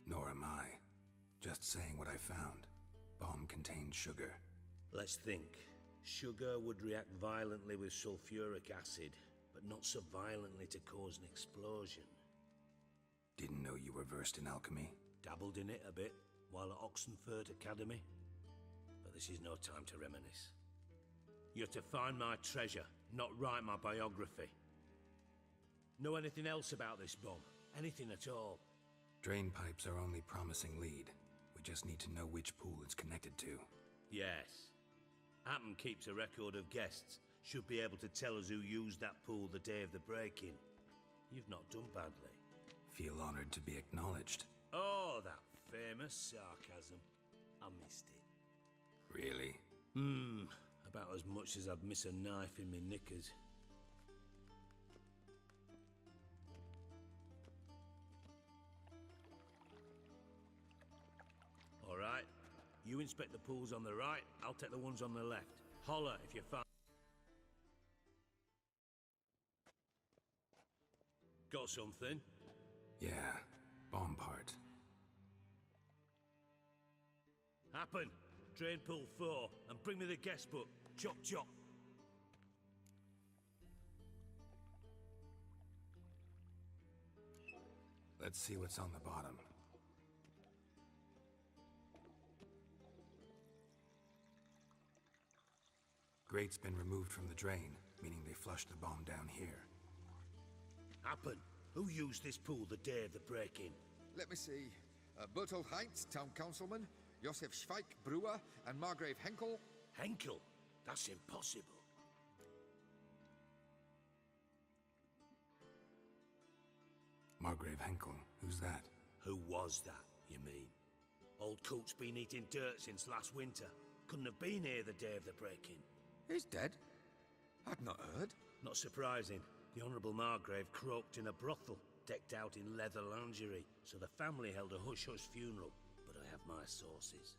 Nor am I. Just saying what I found. Bomb contained sugar. Let's think. Sugar would react violently with sulfuric acid, but not so violently to cause an explosion. Didn't know you were versed in alchemy. Dabbled in it a bit while at Oxenford Academy. But this is no time to reminisce. You're to find my treasure, not write my biography. Know anything else about this bomb? Anything at all? Drain pipes are only promising lead. We just need to know which pool it's connected to. Yes. Hammond keeps a record of guests. Should be able to tell us who used that pool the day of the break-in. You've not done badly. Feel honored to be acknowledged. Oh, that famous sarcasm. I missed it. Really? About as much as I'd miss a knife in me knickers. All right. You inspect the pools on the right, I'll take the ones on the left. Holler if you find... Got something? Yeah, bomb part. Happen. Drain pool 4, and bring me the guest book. Chop chop. Let's see what's on the bottom. Grate's been removed from the drain, meaning they flushed the bomb down here. Happen. Who used this pool the day of the break-in? Let me see. Bertold Heinz, town councilman, Josef Schweik, brewer, and Margrave Henkel. Henkel? That's impossible. Margrave Henkel, who's that? Who was that, you mean? Old coot's been eating dirt since last winter. Couldn't have been here the day of the break-in. He's dead? I'd not heard. Not surprising. The Honourable Margrave croaked in a brothel, decked out in leather lingerie, so the family held a hush-hush funeral. But I have my sources.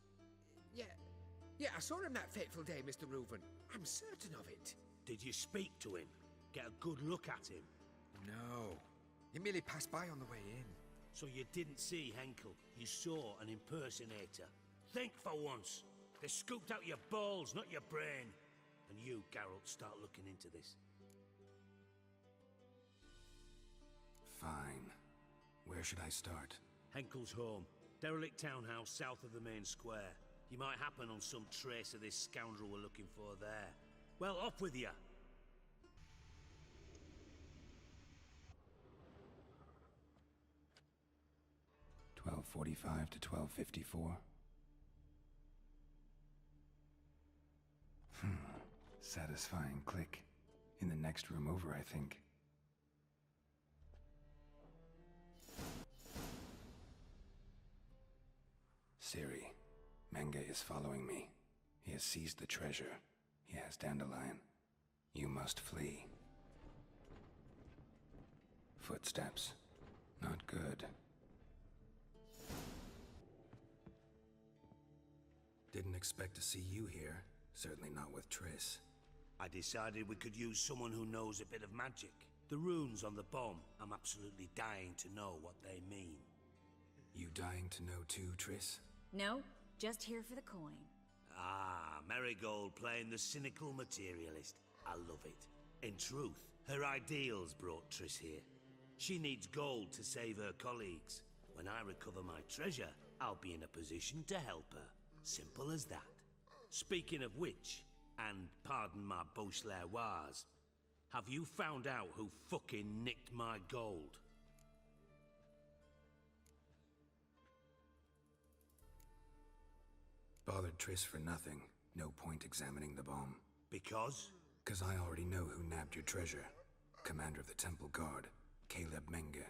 Yeah, I saw him that fateful day, Mr. Reuven. I'm certain of it. Did you speak to him? Get a good look at him? No. He merely passed by on the way in. So you didn't see Henkel. You saw an impersonator. Think for once. They scooped out your balls, not your brain. And you, Geralt, start looking into this. Fine. Where should I start? Henkel's home. Derelict townhouse south of the main square. You might happen on some trace of this scoundrel we're looking for there. Well, off with you! (12:45 to 12:54). Satisfying click. In the next room over, I think. Siri, Menge is following me. He has seized the treasure. He has Dandelion. You must flee. Footsteps. Not good. Didn't expect to see you here. Certainly not with Triss. I decided we could use someone who knows a bit of magic. The runes on the bomb, I'm absolutely dying to know what they mean. You dying to know too, Triss? No, just here for the coin. Ah, Marigold playing the cynical materialist. I love it. In truth, her ideals brought Triss here. She needs gold to save her colleagues. When I recover my treasure, I'll be in a position to help her. Simple as that. Speaking of which, and pardon my Beauclervoise, have you found out who fucking nicked my gold? Bothered Triss for nothing. No point examining the bomb. Because? 'Cause I already know who nabbed your treasure. Commander of the Temple Guard, Caleb Menge.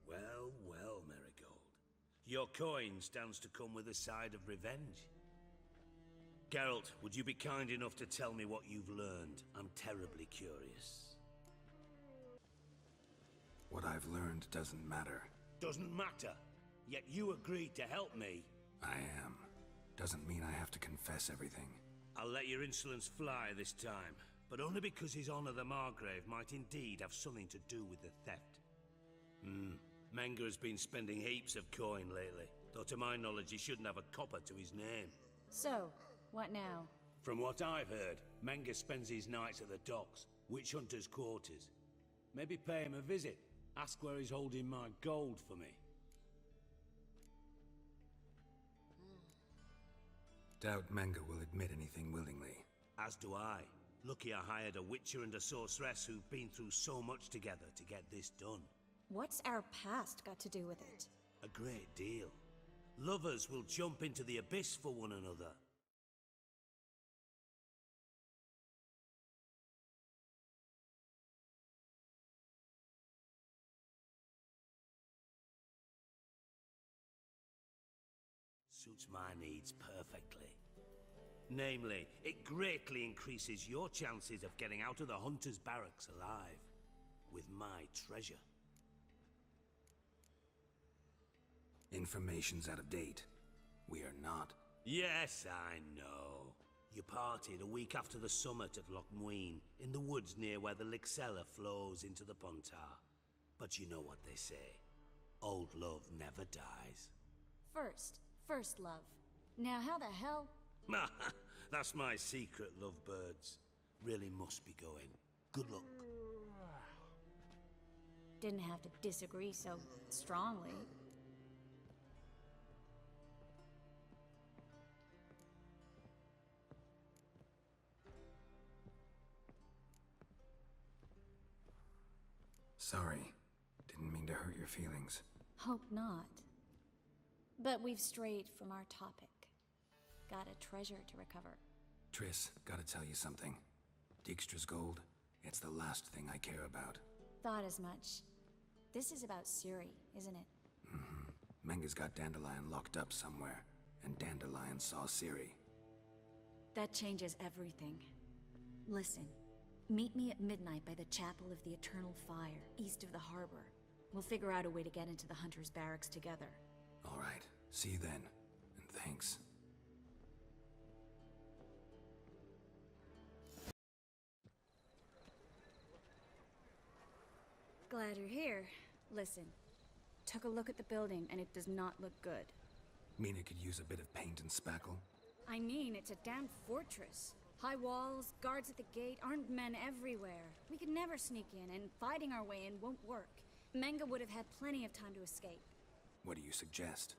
Well, well, Marigold. Your coin stands to come with a side of revenge. Geralt, would you be kind enough to tell me what you've learned? I'm terribly curious. What I've learned doesn't matter. Doesn't matter. Yet you agreed to help me. I am. Doesn't mean I have to confess everything. I'll let your insolence fly this time, but only because His Honor the Margrave might indeed have something to do with the theft. Menga has been spending heaps of coin lately, though to my knowledge he shouldn't have a copper to his name. So, what now? From what I've heard, Menga spends his nights at the docks, witch hunters' quarters. Maybe pay him a visit. Ask where he's holding my gold for me. Doubt Manga will admit anything willingly. As do I. Lucky I hired a witcher and a sorceress who've been through so much together to get this done. What's our past got to do with it? A great deal. Lovers will jump into the abyss for one another. Suits my needs perfectly. Namely, it greatly increases your chances of getting out of the Hunter's barracks alive. With my treasure. Information's out of date. We are not. Yes, I know. You parted a week after the summit at Loch Muin, in the woods near where the Lixella flows into the Pontar. But you know what they say. Old love never dies. First love. Now how the hell? That's my secret, lovebirds. Really must be going. Good luck. Didn't have to disagree so strongly. Sorry. Didn't mean to hurt your feelings. Hope not. But we've strayed from our topic. Got a treasure to recover. Triss, gotta tell you something. Dijkstra's gold, it's the last thing I care about. Thought as much. This is about Siri, isn't it? Menga's got Dandelion locked up somewhere, and Dandelion saw Siri. That changes everything. Listen, meet me at midnight by the Chapel of the Eternal Fire, east of the harbor. We'll figure out a way to get into the Hunter's barracks together. All right, see you then, and thanks. Glad you're here. Listen, took a look at the building and it does not look good. Mean it could use a bit of paint and spackle? I mean, it's a damn fortress. High walls, guards at the gate, armed men everywhere. We could never sneak in, and fighting our way in won't work. Menga would have had plenty of time to escape. What do you suggest?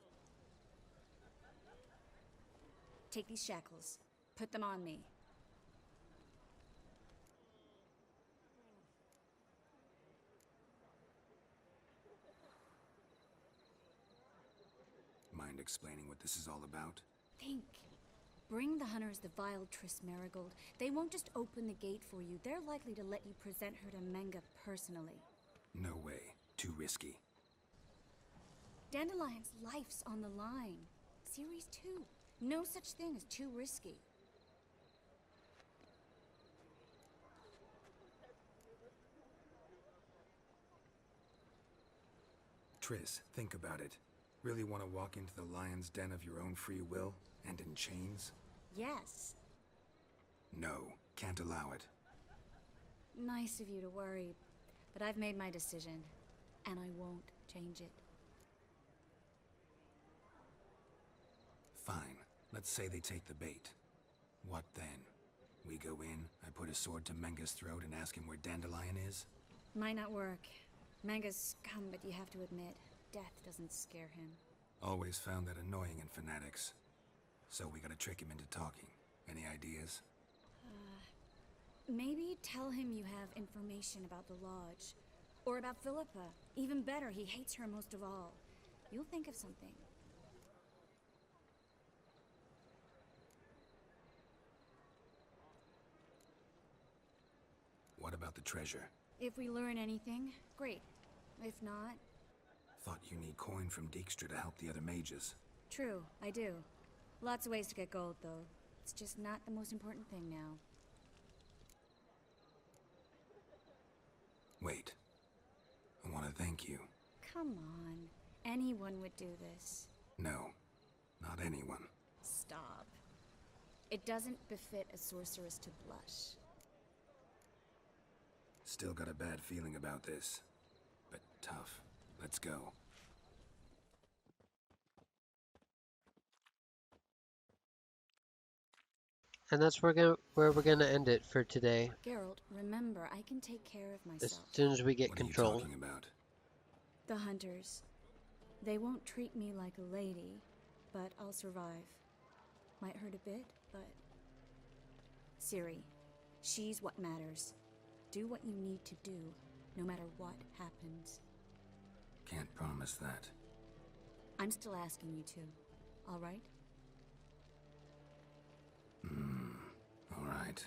Take these shackles. Put them on me. Mind explaining what this is all about? Think. Bring the hunters the vile Triss Marigold. They won't just open the gate for you. They're likely to let you present her to Menga personally. No way. Too risky. Dandelion's life's on the line. Series 2. No such thing as too risky. Triss, think about it. Really want to walk into the lion's den of your own free will, and in chains? Yes. No, can't allow it. Nice of you to worry, but I've made my decision, and I won't change it. Fine. Let's say they take the bait. What then? We go in, I put a sword to Menga's throat and ask him where Dandelion is? Might not work. Manga's scum, but you have to admit, death doesn't scare him. Always found that annoying in fanatics. So we gotta trick him into talking. Any ideas? Maybe tell him you have information about the Lodge. Or about Philippa. Even better, he hates her most of all. You'll think of something. What about the treasure? If we learn anything, great. If not... Thought you need coin from Dijkstra to help the other mages. True, I do. Lots of ways to get gold, though. It's just not the most important thing now. Wait. I want to thank you. Come on. Anyone would do this. No, not anyone. Stop. It doesn't befit a sorceress to blush. Still got a bad feeling about this. But tough. Let's go. And that's where we're gonna end it for today. Geralt, remember, I can take care of As myself. soon as we get What control. are you talking about? The hunters. They won't treat me like a lady, but I'll survive. Might hurt a bit, but... Ciri, she's what matters. Do what you need to do, no matter what happens. Can't promise that. I'm still asking you to, all right? All right.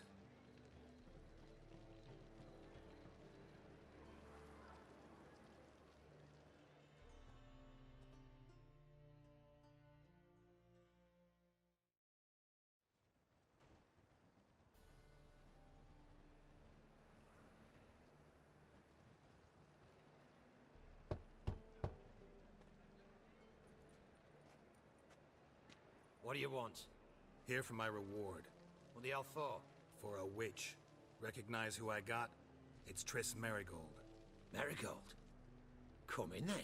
What do you want? Here for my reward. What the hell for? For a witch. Recognize who I got? It's Triss Merigold. Marigold. Come in then.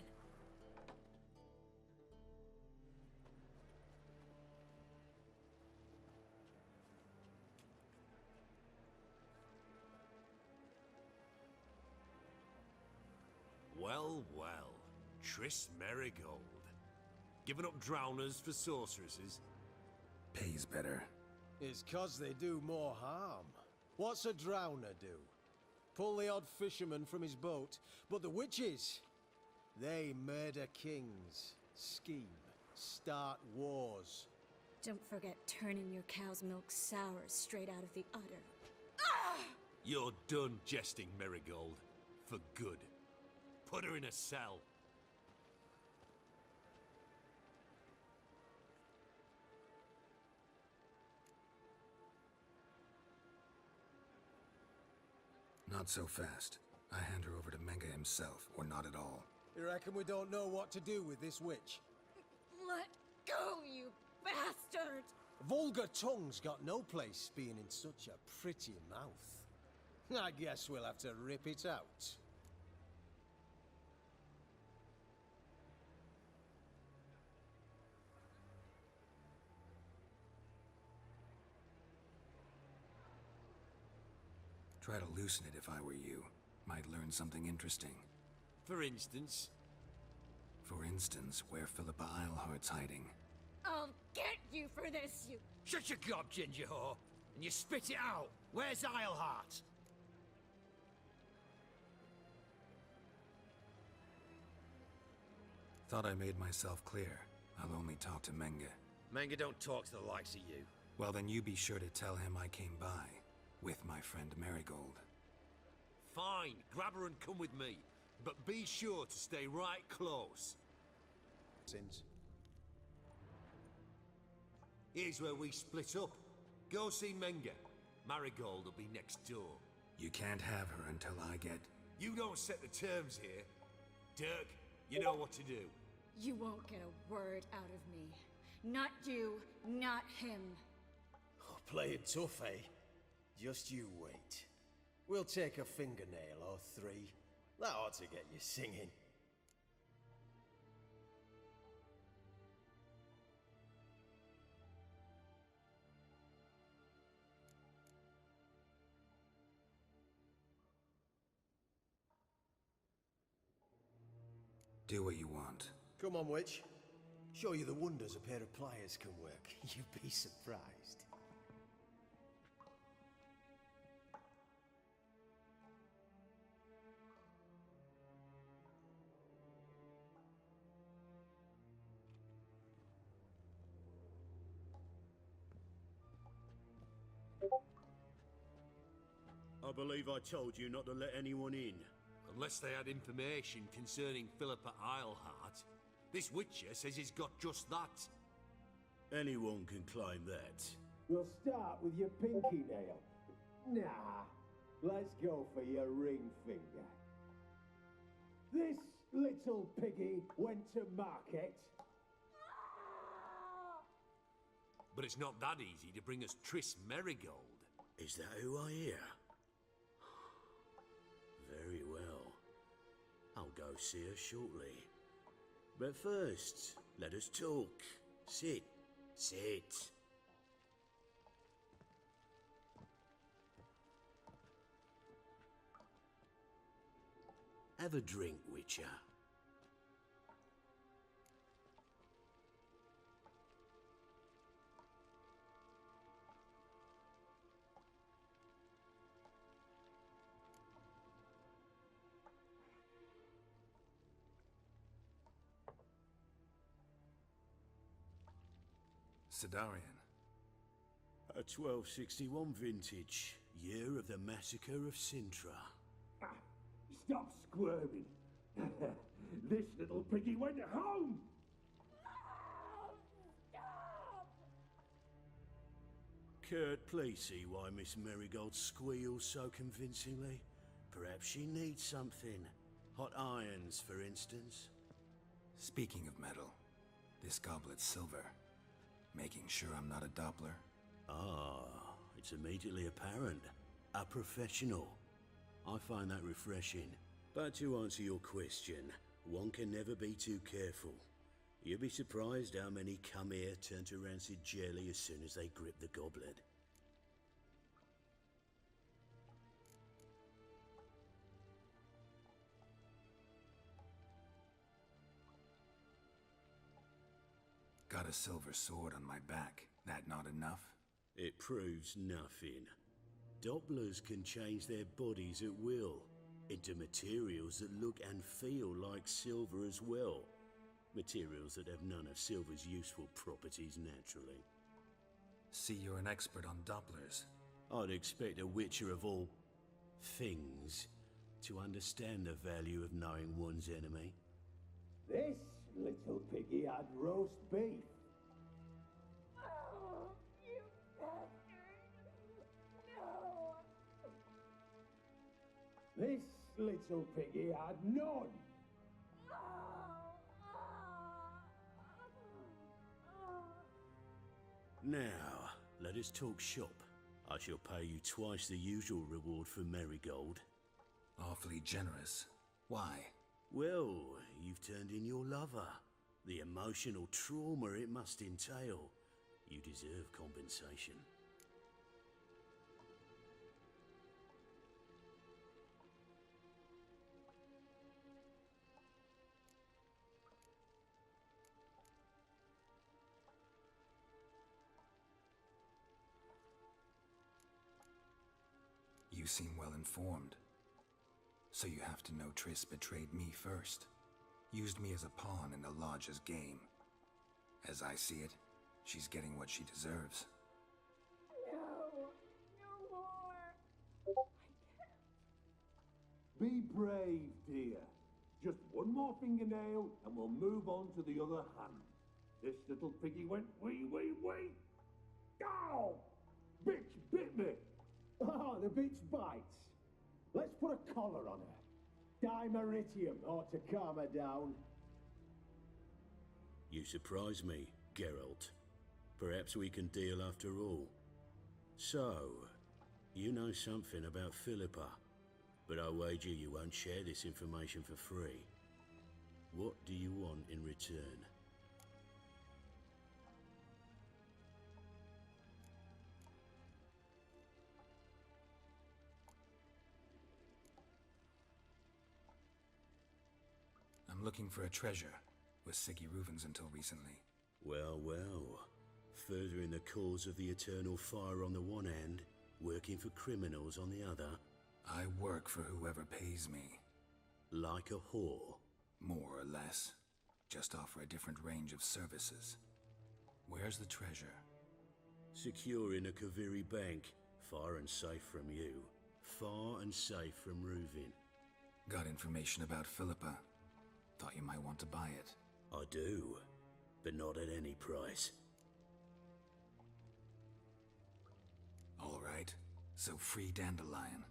Well, well. Triss Merigold. Giving up drowners for sorceresses? Pays better. It's 'cause they do more harm. What's a drowner do? Pull the odd fisherman from his boat, but the witches, they murder kings, scheme, start wars. Don't forget turning your cow's milk sour straight out of the udder. You're done jesting, Merigold. For good. Put her in a cell. Not so fast. I hand her over to Menge himself, or not at all. You reckon we don't know what to do with this witch? Let go, you bastard! Vulgar tongue's got no place being in such a pretty mouth. I guess we'll have to rip it out. Try to loosen it if I were you. Might learn something interesting. For instance? For instance, where Philippa Eilhart's hiding. I'll get you for this, you... Shut your gob, ginger whore, and you spit it out. Where's Eilhart? Thought I made myself clear. I'll only talk to Menge. Manga don't talk to the likes of you. Well, then you be sure to tell him I came by. With my friend Merigold. Fine, grab her and come with me. But be sure to stay right close. Since Here's where we split up. Go see Menge. Marigold will be next door. You can't have her until I get... You don't set the terms here. Dirk, you know what to do. You won't get a word out of me. Not you, not him. oh, playing tough, eh? Just you wait. We'll take a fingernail or three. That ought to get you singing. Do what you want. Come on, witch. Show you the wonders a pair of pliers can work. You'd be surprised. I believe I told you not to let anyone in. Unless they had information concerning Philippa Eilhart. This Witcher says he's got just that. Anyone can claim that. We'll start with your pinky nail. Nah, let's go for your ring finger. This little piggy went to market. But it's not that easy to bring us Triss Merigold. Is that who I hear? Very well. I'll go go see her shortly. But first, let us talk. Sit. Sit. Have a drink, Witcher. Sidarian. A 1261 vintage, year of the massacre of Sintra. Stop squirming. This little piggy went home. Kurt, please see why Miss Marigold squeals so convincingly. Perhaps she needs something. Hot irons, for instance. Speaking of metal, this goblet's silver. Making sure I'm not a Doppler. Ah, it's immediately apparent. A professional. I find that refreshing. But to answer your question, one can never be too careful. You'll be surprised how many come here turn to rancid jelly as soon as they grip the goblet. Got a silver sword on my back. That not enough? It proves nothing. Dopplers can change their bodies at will, into materials that look and feel like silver as well. Materials that have none of silver's useful properties naturally. See, you're an expert on Dopplers. I'd expect a witcher of all things to understand the value of knowing one's enemy. This little piggy had roast beef. You bastard! No! This little piggy had none. Now, let us talk shop. I shall pay you twice the usual reward for Marigold. Awfully generous. Why? Well, you've turned in your lover. The emotional trauma it must entail. You deserve compensation. You seem well informed. So you have to know Triss betrayed me first. Used me as a pawn in the Lodge's game. As I see it, she's getting what she deserves. No! No more! I can't. Be brave, dear. Just one more fingernail and we'll move on to the other hand. This little piggy went wee, wee, wee. Ow! Bitch bit me. Oh, the bitch bites. Let's put a collar on her. Dimeritium ought to calm her down. You surprise me, Geralt. Perhaps we can deal after all. So, you know something about Philippa, but I wager you won't share this information for free. What do you want in return? I'm looking for a treasure. Was Sigi Reuven's until recently. Well, well. Furthering the cause of the eternal fire on the one hand, working for criminals on the other. I work for whoever pays me. Like a whore? More or less. Just offer a different range of services. Where's the treasure? Secure in a Kaviri bank. Far and safe from you. Far and safe from Reuven. Got information about Philippa. Thought you might want to buy it. I do, but not at any price. All right, so free Dandelion.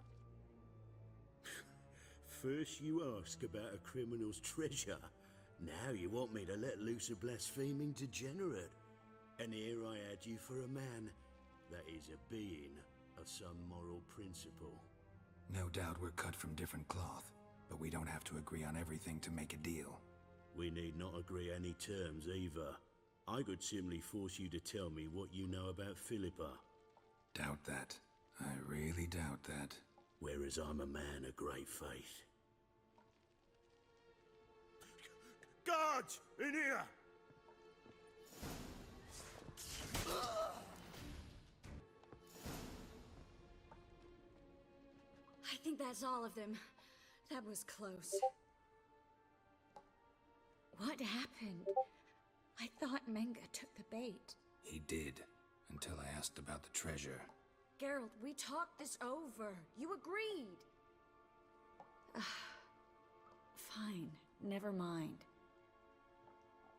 First you ask about a criminal's treasure. Now you want me to let loose a blaspheming degenerate. And here I add you for a man that is a being of some moral principle. No doubt we're cut from different cloth, but we don't have to agree on everything to make a deal. We need not agree any terms either. I could simply force you to tell me what you know about Philippa. Doubt that. I really doubt that. Whereas I'm a man of great faith. Guards! In here! I think that's all of them. That was close. What happened? I thought Menga took the bait. He did, until I asked about the treasure. Geralt, we talked this over. You agreed. Fine, never mind.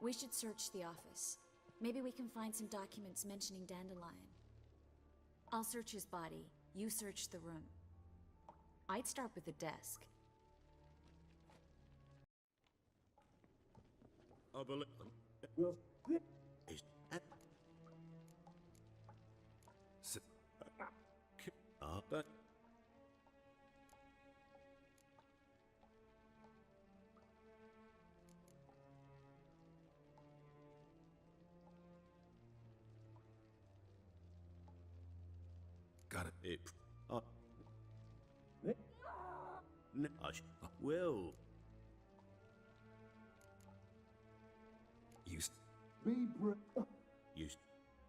We should search the office. Maybe we can find some documents mentioning Dandelion. I'll search his body. You search the room. I'd start with the desk. I believe... But... Got it. Well...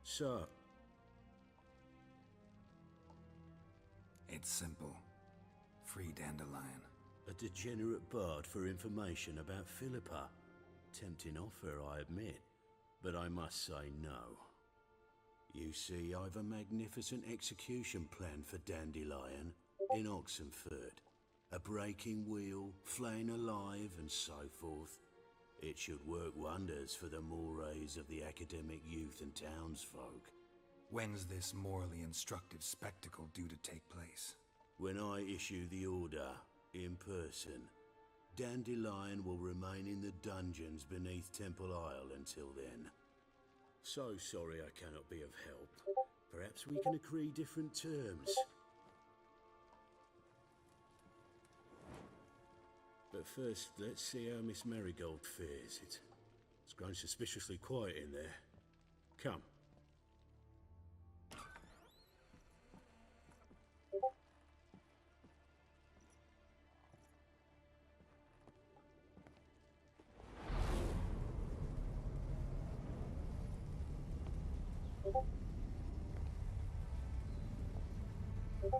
Sir... It's simple. Free Dandelion. A degenerate bard for information about Philippa. Tempting offer, I admit, but I must say no. You see, I've a magnificent execution plan for Dandelion in Oxenford. A breaking wheel, flaying alive, and so forth. It should work wonders for the mores of the academic youth and townsfolk. When's this morally instructive spectacle due to take place? When I issue the order, in person, Dandelion will remain in the dungeons beneath Temple Isle until then. So sorry I cannot be of help. Perhaps we can agree different terms. But first, let's see how Miss Marigold fares. It's grown suspiciously quiet in there. Come.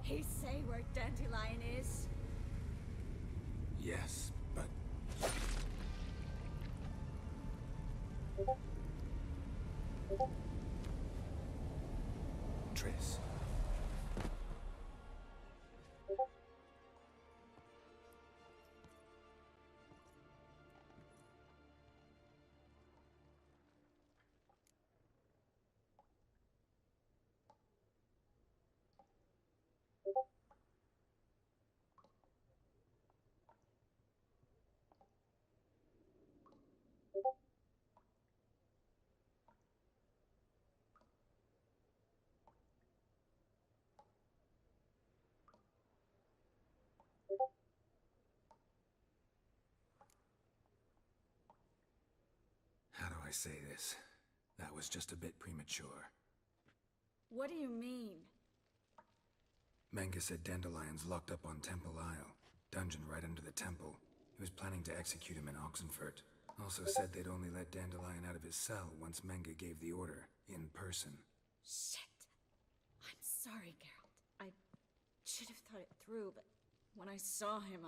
He say where Dandelion is? Yes, but... Triss. How do I say this? That was just a bit premature. What do you mean? Menga said Dandelion's locked up on Temple Isle. Dungeon right under the temple. He was planning to execute him in Oxenfurt. Also said they'd only let Dandelion out of his cell once Menga gave the order, in person. Shit. I'm sorry, Geralt. I should have thought it through, but when I saw him,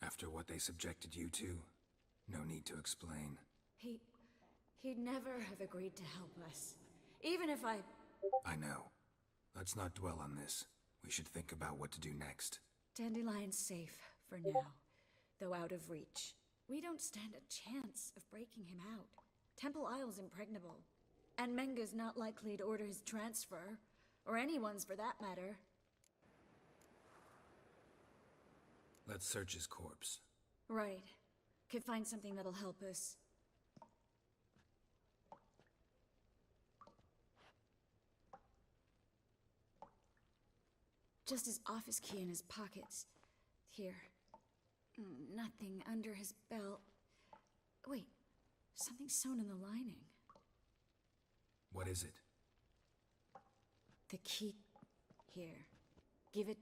After what they subjected you to, no need to explain. He'd never have agreed to help us. Even if I know. Let's not dwell on this. We should think about what to do next. Dandelion's safe, for now. Though out of reach. We don't stand a chance of breaking him out. Temple Isle's impregnable. And Menga's not likely to order his transfer. Or anyone's, for that matter. Let's search his corpse. Right. Could find something that'll help us. Just his office key in his pockets. Here. Nothing under his belt. Wait, something sewn in the lining. What is it? The key. Here. Give it.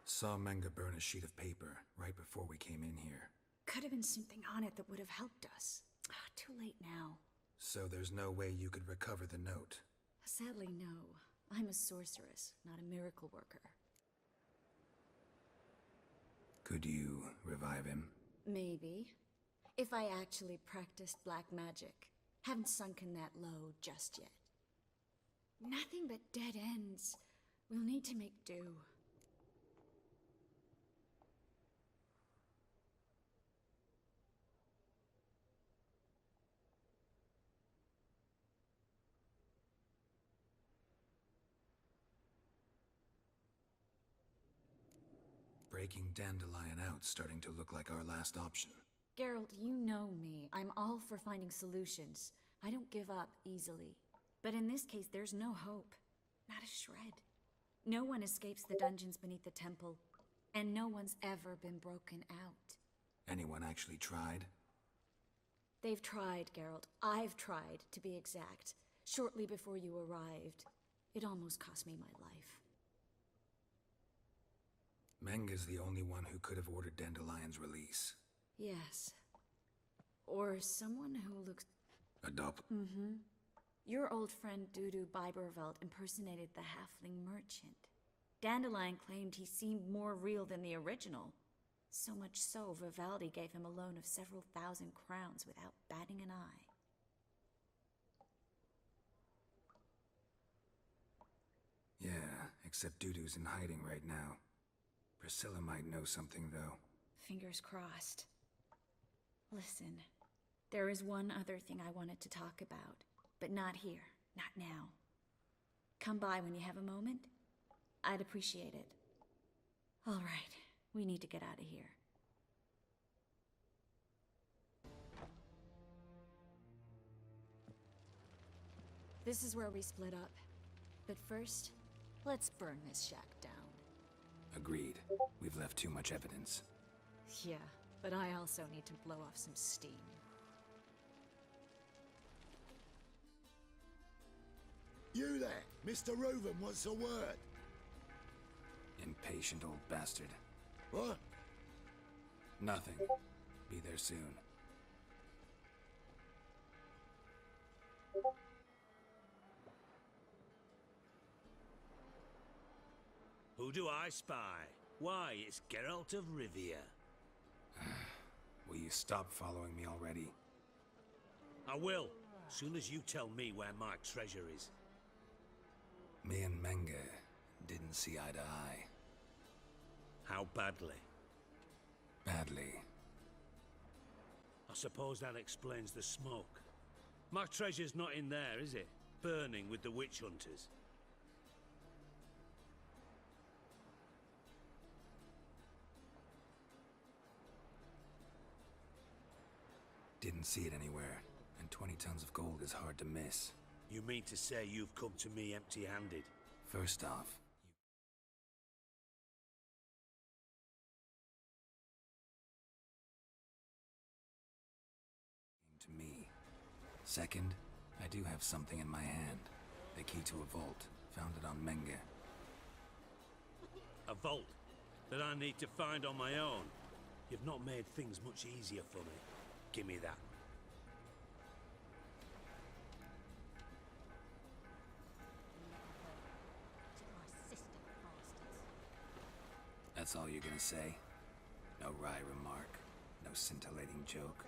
Saw Menga burn a sheet of paper right before we came in here. Could have been something on it that would have helped us. Too late now. So there's no way you could recover the note? Sadly, no. I'm a sorceress, not a miracle worker. Could you revive him? Maybe. If I actually practiced black magic. Haven't sunken that low just yet. Nothing but dead ends. We'll need to make do. Breaking Dandelion out's starting to look like our last option. Geralt, you know me. I'm all for finding solutions. I don't give up easily. But in this case, there's no hope. Not a shred. No one escapes the dungeons beneath the temple, and no one's ever been broken out. Anyone actually tried? They've tried, Geralt. I've tried, to be exact. Shortly before you arrived. It almost cost me my life. Menga's the only one who could have ordered Dandelion's release. Yes. Or someone who looks... A doppel... Mm-hmm. Your old friend Dudu Biberveld impersonated the halfling merchant. Dandelion claimed he seemed more real than the original. So much so, Vivaldi gave him a loan of several thousand crowns without batting an eye. Yeah, except Dudu's in hiding right now. Priscilla might know something, though. Fingers crossed. Listen, there is one other thing I wanted to talk about, but not here, not now. Come by when you have a moment. I'd appreciate it. All right, we need to get out of here. This is where we split up. But first, let's burn this shack down. Agreed. We've left too much evidence. Yeah, but I also need to blow off some steam. You there! Mr. Reuven wants a word! Impatient old bastard. What? Nothing. Be there soon. Who do I spy? Why, it's Geralt of Rivia. Will you stop following me already? I will, soon as you tell me where my treasure is. Me and Menga didn't see eye to eye. How badly? Badly. I suppose that explains the smoke. My treasure's not in there, is it? Burning with the witch hunters. Didn't see it anywhere, and 20 tons of gold is hard to miss. You mean to say you've come to me empty-handed? First off, to me. Second, I do have something in my hand. The key to a vault, found it on Menga. A vault that I need to find on my own. You've not made things much easier for me. Give me that. That's all you're gonna say? No wry remark, no scintillating joke?